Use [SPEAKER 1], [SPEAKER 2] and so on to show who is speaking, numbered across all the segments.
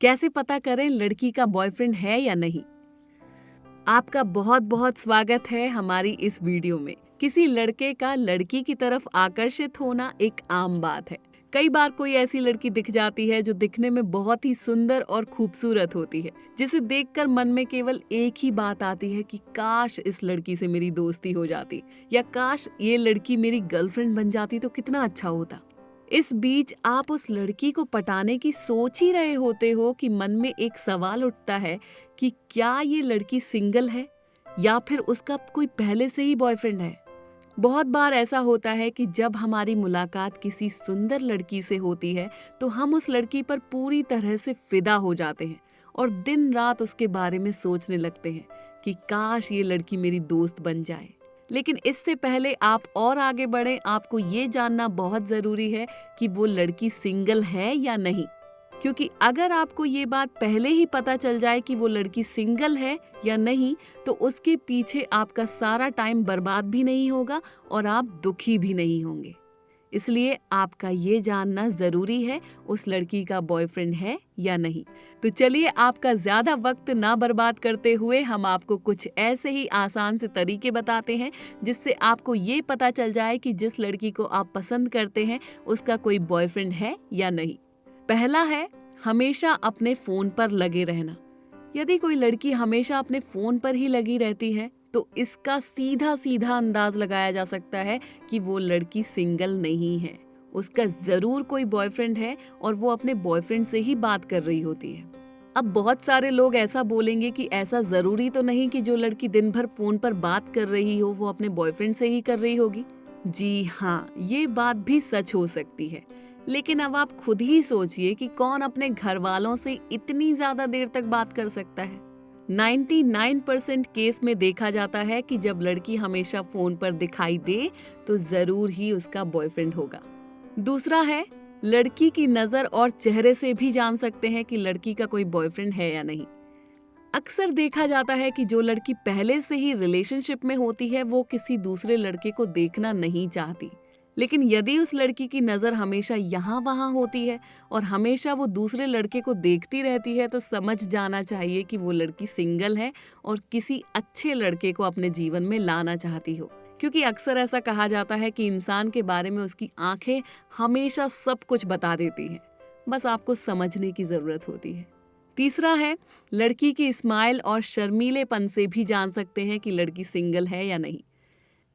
[SPEAKER 1] कैसे पता करें लड़की का बॉयफ्रेंड है या नहीं। आपका बहुत बहुत स्वागत है हमारी इस वीडियो में। किसी लड़के का लड़की की तरफ आकर्षित होना एक आम बात है। कई बार कोई ऐसी लड़की दिख जाती है जो दिखने में बहुत ही सुंदर और खूबसूरत होती है, जिसे देखकर मन में केवल एक ही बात आती है कि काश इस लड़की से मेरी दोस्ती हो जाती, या काश ये लड़की मेरी गर्लफ्रेंड बन जाती तो कितना अच्छा होता। इस बीच आप उस लड़की को पटाने की सोच ही रहे होते हो कि मन में एक सवाल उठता है कि क्या ये लड़की सिंगल है या फिर उसका कोई पहले से ही बॉयफ्रेंड है। बहुत बार ऐसा होता है कि जब हमारी मुलाकात किसी सुंदर लड़की से होती है तो हम उस लड़की पर पूरी तरह से फिदा हो जाते हैं और दिन रात उसके बारे में सोचने लगते हैं कि काश ये लड़की मेरी दोस्त बन जाए। लेकिन इससे पहले आप और आगे बढ़ें, आपको ये जानना बहुत जरूरी है कि वो लड़की सिंगल है या नहीं। क्योंकि अगर आपको ये बात पहले ही पता चल जाए कि वो लड़की सिंगल है या नहीं, तो उसके पीछे आपका सारा टाइम बर्बाद भी नहीं होगा और आप दुखी भी नहीं होंगे। इसलिए आपका ये जानना जरूरी है उस लड़की का बॉयफ्रेंड है या नहीं। तो चलिए, आपका ज्यादा वक्त ना बर्बाद करते हुए हम आपको कुछ ऐसे ही आसान से तरीके बताते हैं जिससे आपको ये पता चल जाए कि जिस लड़की को आप पसंद करते हैं उसका कोई बॉयफ्रेंड है या नहीं। पहला है हमेशा अपने फोन पर लगे रहना। यदि कोई लड़की हमेशा अपने फोन पर ही लगी रहती है तो इसका सीधा सीधा अंदाज लगाया जा सकता है कि वो लड़की सिंगल नहीं है, उसका जरूर कोई बॉयफ्रेंड है और वो अपने बॉयफ्रेंड से ही बात कर रही होती है। अब बहुत सारे लोग ऐसा बोलेंगे कि ऐसा जरूरी तो नहीं कि जो लड़की दिन भर फोन पर बात कर रही हो वो अपने बॉयफ्रेंड से ही कर रही होगी। जी हाँ, ये बात भी सच हो सकती है, लेकिन अब आप खुद ही सोचिए कि कौन अपने घर वालों से इतनी ज्यादा देर तक बात कर सकता है। 99% केस में देखा जाता है कि जब लड़की हमेशा फोन पर दिखाई दे तो जरूर ही उसका बॉयफ्रेंड होगा। दूसरा है, लड़की की नजर और चेहरे से भी जान सकते हैं कि लड़की का कोई बॉयफ्रेंड है या नहीं। अक्सर देखा जाता है कि जो लड़की पहले से ही रिलेशनशिप में होती है वो किसी दूसरे लड़के को देखना नहीं चाहती, लेकिन यदि उस लड़की की नजर हमेशा यहाँ वहाँ होती है और हमेशा वो दूसरे लड़के को देखती रहती है तो समझ जाना चाहिए कि वो लड़की सिंगल है और किसी अच्छे लड़के को अपने जीवन में लाना चाहती हो। क्योंकि अक्सर ऐसा कहा जाता है कि इंसान के बारे में उसकी आंखें हमेशा सब कुछ बता देती हैं, बस आपको समझने की जरूरत होती है। तीसरा है, लड़की की स्माइल और शर्मीलेपन से भी जान सकते हैं कि लड़की सिंगल है या नहीं।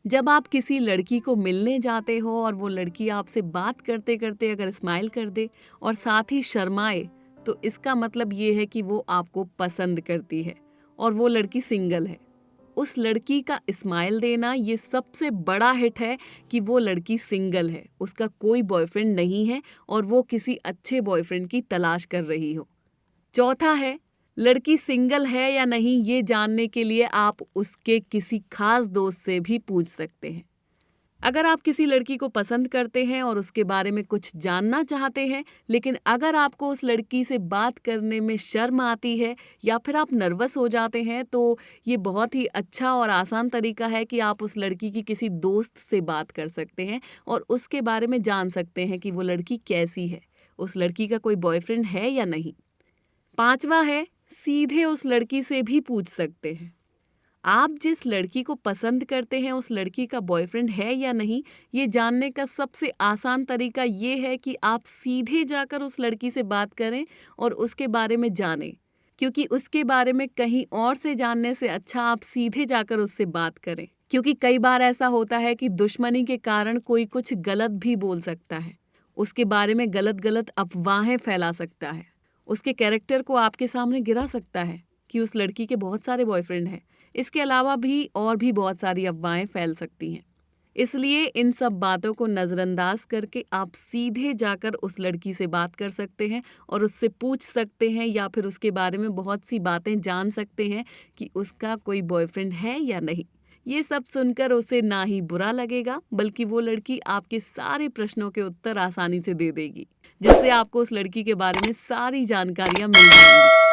[SPEAKER 1] जब आप किसी लड़की को मिलने जाते हो और वो लड़की आपसे बात करते करते अगर स्माइल कर दे और साथ ही शर्माए तो इसका मतलब ये है कि वो आपको पसंद करती है और वो लड़की सिंगल है। उस लड़की का स्माइल देना ये सबसे बड़ा हिट है कि वो लड़की सिंगल है, उसका कोई बॉयफ्रेंड नहीं है और वो किसी अच्छे बॉयफ्रेंड की तलाश कर रही हो। चौथा है, लड़की सिंगल है या नहीं ये जानने के लिए आप उसके किसी खास दोस्त से भी पूछ सकते हैं। अगर आप किसी लड़की को पसंद करते हैं और उसके बारे में कुछ जानना चाहते हैं, लेकिन अगर आपको उस लड़की से बात करने में शर्म आती है या फिर आप नर्वस हो जाते हैं, तो ये बहुत ही अच्छा और आसान तरीका है कि आप उस लड़की की किसी दोस्त से बात कर सकते हैं और उसके बारे में जान सकते हैं कि वो लड़की कैसी है, उस लड़की का कोई बॉयफ्रेंड है या नहीं। पांचवा है, सीधे उस लड़की से भी पूछ सकते हैं। आप जिस लड़की को पसंद करते हैं उस लड़की का बॉयफ्रेंड है या नहीं, ये जानने का सबसे आसान तरीका ये है कि आप सीधे जाकर उस लड़की से बात करें और उसके बारे में जानें, क्योंकि उसके बारे में कहीं और से जानने से अच्छा आप सीधे जाकर उससे बात करें। क्योंकि कई बार ऐसा होता है कि दुश्मनी के कारण कोई कुछ गलत भी बोल सकता है, उसके बारे में गलत गलत अफवाहें फैला सकता है, उसके कैरेक्टर को आपके सामने गिरा सकता है कि उस लड़की के बहुत सारे बॉयफ्रेंड हैं। इसके अलावा भी और भी बहुत सारी अफवाहें फैल सकती हैं। इसलिए इन सब बातों को नज़रअंदाज करके आप सीधे जाकर उस लड़की से बात कर सकते हैं और उससे पूछ सकते हैं या फिर उसके बारे में बहुत सी बातें जान सकते हैं कि उसका कोई बॉयफ्रेंड है या नहीं। ये सब सुनकर उसे ना ही बुरा लगेगा, बल्कि वो लड़की आपके सारे प्रश्नों के उत्तर आसानी से दे देगी, जिससे आपको उस लड़की के बारे में सारी जानकारियां मिल जाएंगी।